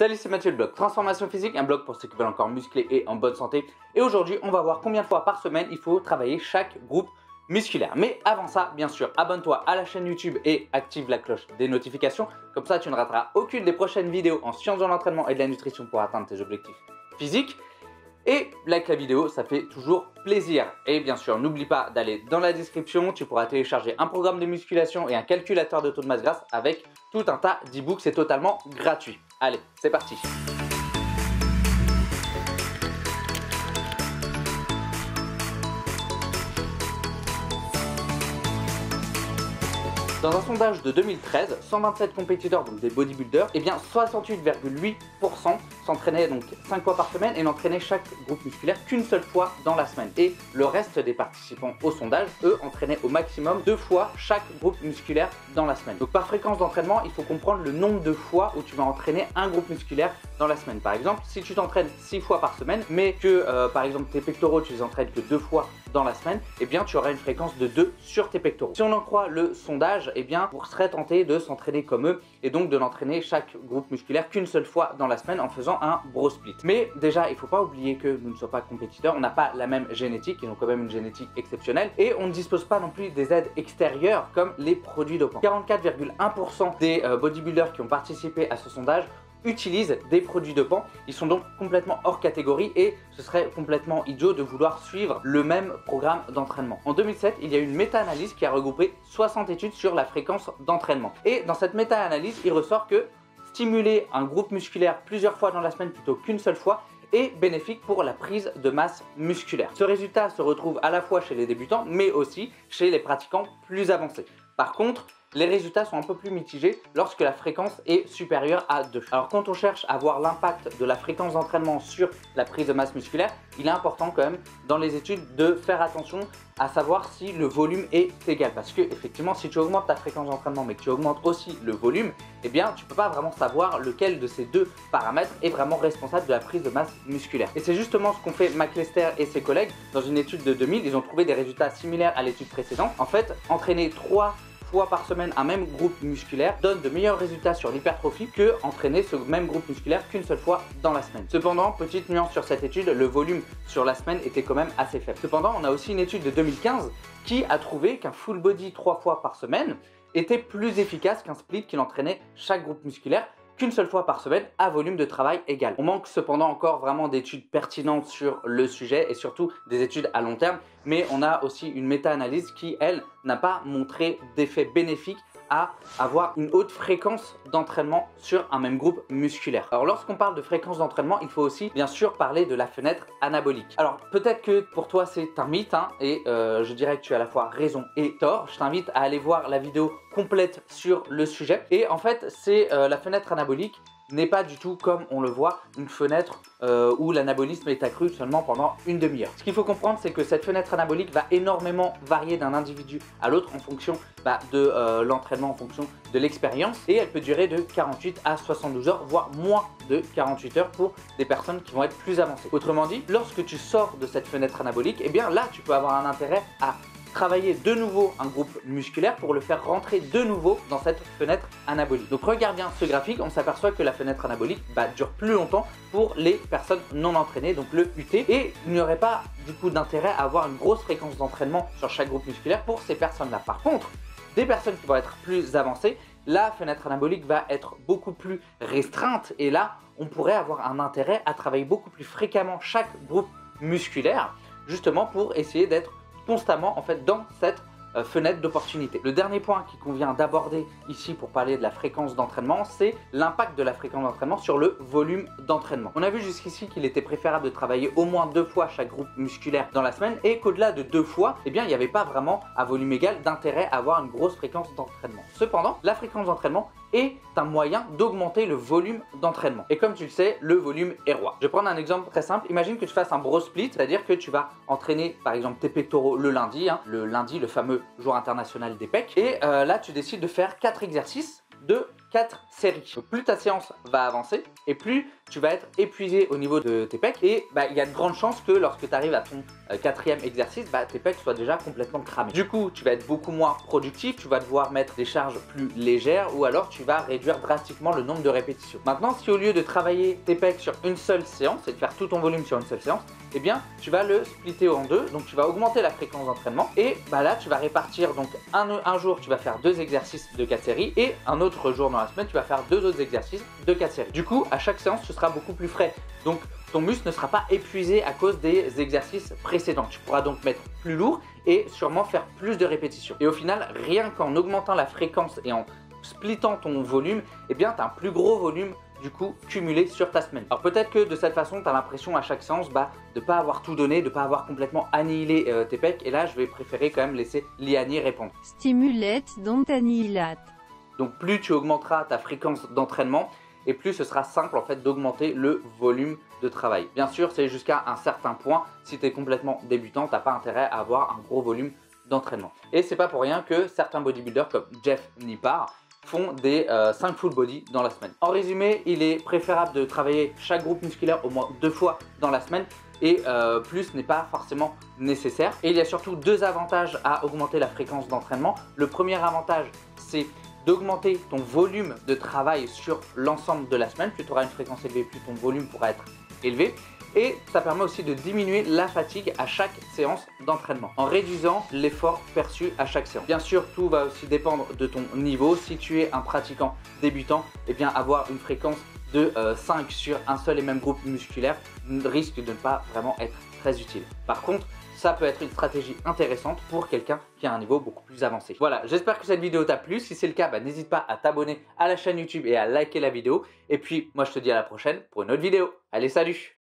Salut, c'est Mathieu, le blog Transformation Physique, un blog pour ceux qui veulent encore muscler et en bonne santé. Et aujourd'hui, on va voir combien de fois par semaine il faut travailler chaque groupe musculaire. Mais avant ça, bien sûr, abonne-toi à la chaîne YouTube et active la cloche des notifications. Comme ça, tu ne rateras aucune des prochaines vidéos en sciences de l'entraînement et de la nutrition pour atteindre tes objectifs physiques. Et like la vidéo, ça fait toujours plaisir. Et bien sûr, n'oublie pas d'aller dans la description, tu pourras télécharger un programme de musculation et un calculateur de taux de masse grasse avec tout un tas d'e-books, c'est totalement gratuit. Allez, c'est parti. Dans un sondage de 2013, 127 compétiteurs, donc des bodybuilders, et bien 68,8% s'entraînaient donc 5 fois par semaine et n'entraînaient chaque groupe musculaire qu'une seule fois dans la semaine. Et le reste des participants au sondage, eux, entraînaient au maximum 2 fois chaque groupe musculaire dans la semaine. Donc par fréquence d'entraînement, il faut comprendre le nombre de fois où tu vas entraîner un groupe musculaire dans la semaine. Par exemple, si tu t'entraînes 6 fois par semaine, mais que par exemple tes pectoraux, tu les entraînes que 2 fois dans la semaine, eh bien tu auras une fréquence de 2 sur tes pectoraux. Si on en croit le sondage, eh bien vous serez tenté de s'entraîner comme eux et donc de n'entraîner chaque groupe musculaire qu'une seule fois dans la semaine en faisant un bro split. Mais déjà, il ne faut pas oublier que nous ne sommes pas compétiteurs, on n'a pas la même génétique, ils ont quand même une génétique exceptionnelle et on ne dispose pas non plus des aides extérieures comme les produits dopants. 44,1% des bodybuilders qui ont participé à ce sondage utilisent des produits dopants. Ils sont donc complètement hors catégorie et ce serait complètement idiot de vouloir suivre le même programme d'entraînement. En 2007, il y a eu une méta-analyse qui a regroupé 60 études sur la fréquence d'entraînement. Et dans cette méta-analyse, il ressort que stimuler un groupe musculaire plusieurs fois dans la semaine plutôt qu'une seule fois est bénéfique pour la prise de masse musculaire. Ce résultat se retrouve à la fois chez les débutants mais aussi chez les pratiquants plus avancés. Par contre, les résultats sont un peu plus mitigés lorsque la fréquence est supérieure à 2. Alors quand on cherche à voir l'impact de la fréquence d'entraînement sur la prise de masse musculaire, il est important quand même dans les études de faire attention à savoir si le volume est égal. Parce que effectivement, si tu augmentes ta fréquence d'entraînement mais que tu augmentes aussi le volume, eh bien tu ne peux pas vraiment savoir lequel de ces deux paramètres est vraiment responsable de la prise de masse musculaire. Et c'est justement ce qu'ont fait McLester et ses collègues dans une étude de 2000. Ils ont trouvé des résultats similaires à l'étude précédente. En fait, entraîner 3 fois par semaine un même groupe musculaire donne de meilleurs résultats sur l'hypertrophie que entraîner ce même groupe musculaire qu'une seule fois dans la semaine. Cependant, petite nuance sur cette étude, le volume sur la semaine était quand même assez faible. Cependant, on a aussi une étude de 2015 qui a trouvé qu'un full body 3 fois par semaine était plus efficace qu'un split qui entraînait chaque groupe musculaire qu'une seule fois par semaine à volume de travail égal. On manque cependant encore vraiment d'études pertinentes sur le sujet et surtout des études à long terme, mais on a aussi une méta-analyse qui, elle, n'a pas montré d'effet bénéfique à avoir une haute fréquence d'entraînement sur un même groupe musculaire. Alors lorsqu'on parle de fréquence d'entraînement, il faut aussi bien sûr parler de la fenêtre anabolique. Alors peut-être que pour toi c'est un mythe et je dirais que tu as à la fois raison et tort. Je t'invite à aller voir la vidéo complète sur le sujet. Et en fait, c'est la fenêtre anabolique n'est pas du tout comme on le voit, une fenêtre où l'anabolisme est accru seulement pendant une demi-heure. Ce qu'il faut comprendre, c'est que cette fenêtre anabolique va énormément varier d'un individu à l'autre en fonction de l'entraînement, en fonction de l'expérience, et elle peut durer de 48 à 72 heures, voire moins de 48 heures pour des personnes qui vont être plus avancées. Autrement dit, lorsque tu sors de cette fenêtre anabolique, eh bien là, tu peux avoir un intérêt à travailler de nouveau un groupe musculaire pour le faire rentrer de nouveau dans cette fenêtre anabolique. Donc regarde bien ce graphique, on s'aperçoit que la fenêtre anabolique dure plus longtemps pour les personnes non entraînées, donc le UT, et il n'y aurait pas du coup d'intérêt à avoir une grosse fréquence d'entraînement sur chaque groupe musculaire pour ces personnes-là. Par contre, des personnes qui vont être plus avancées, la fenêtre anabolique va être beaucoup plus restreinte et là, on pourrait avoir un intérêt à travailler beaucoup plus fréquemment chaque groupe musculaire, justement pour essayer d'être constamment en fait dans cette fenêtre d'opportunité. Le dernier point qu'il convient d'aborder ici pour parler de la fréquence d'entraînement, c'est l'impact de la fréquence d'entraînement sur le volume d'entraînement. On a vu jusqu'ici qu'il était préférable de travailler au moins 2 fois chaque groupe musculaire dans la semaine et qu'au-delà de 2 fois, eh bien, il n'y avait pas vraiment à volume égal d'intérêt à avoir une grosse fréquence d'entraînement. Cependant, la fréquence d'entraînement est un moyen d'augmenter le volume d'entraînement. Et comme tu le sais, le volume est roi. Je vais prendre un exemple très simple. Imagine que tu fasses un bro split, c'est-à-dire que tu vas entraîner par exemple tes pectoraux le lundi, le fameux jour international des pecs. Et là, tu décides de faire 4 exercices de 4 séries. Donc plus ta séance va avancer et plus tu vas être épuisé au niveau de tes pecs et il y a de grandes chances que lorsque tu arrives à ton quatrième exercice, tes pecs soient déjà complètement cramés. Du coup, tu vas être beaucoup moins productif, tu vas devoir mettre des charges plus légères ou alors tu vas réduire drastiquement le nombre de répétitions. Maintenant, si au lieu de travailler tes pecs sur une seule séance et de faire tout ton volume sur une seule séance, eh bien tu vas le splitter en deux, donc tu vas augmenter la fréquence d'entraînement et là tu vas répartir, donc un jour tu vas faire 2 exercices de 4 séries et un autre jour dans la semaine tu vas faire 2 autres exercices de 4 séries. Du coup, à chaque séance tu seras beaucoup plus frais, donc ton muscle ne sera pas épuisé à cause des exercices précédents. Tu pourras donc mettre plus lourd et sûrement faire plus de répétitions. Et au final, rien qu'en augmentant la fréquence et en splittant ton volume, eh bien tu as un plus gros volume du coup cumulé sur ta semaine. Alors peut-être que de cette façon tu as l'impression à chaque séance de ne pas avoir tout donné, de ne pas avoir complètement annihilé tes pecs, et là je vais préférer quand même laisser Liani répondre. Stimulate don't annihilate. Donc plus tu augmenteras ta fréquence d'entraînement et plus ce sera simple en fait d'augmenter le volume de travail. Bien sûr, c'est jusqu'à un certain point. Si tu es complètement débutant, tu n'as pas intérêt à avoir un gros volume d'entraînement. Et c'est pas pour rien que certains bodybuilders comme Jeff Nippard font des 5 full body dans la semaine. En résumé, il est préférable de travailler chaque groupe musculaire au moins 2 fois dans la semaine et plus n'est pas forcément nécessaire. Et il y a surtout 2 avantages à augmenter la fréquence d'entraînement. Le premier avantage, c'est d'augmenter ton volume de travail sur l'ensemble de la semaine. Plus tu auras une fréquence élevée, plus ton volume pourra être élevé. Et ça permet aussi de diminuer la fatigue à chaque séance d'entraînement en réduisant l'effort perçu à chaque séance. Bien sûr, tout va aussi dépendre de ton niveau. Si tu es un pratiquant débutant, eh bien avoir une fréquence de 5 sur un seul et même groupe musculaire risque de ne pas vraiment être très utile. Par contre, ça peut être une stratégie intéressante pour quelqu'un qui a un niveau beaucoup plus avancé. Voilà, j'espère que cette vidéo t'a plu. Si c'est le cas, n'hésite pas à t'abonner à la chaîne YouTube et à liker la vidéo. Et puis, moi je te dis à la prochaine pour une autre vidéo. Allez, salut!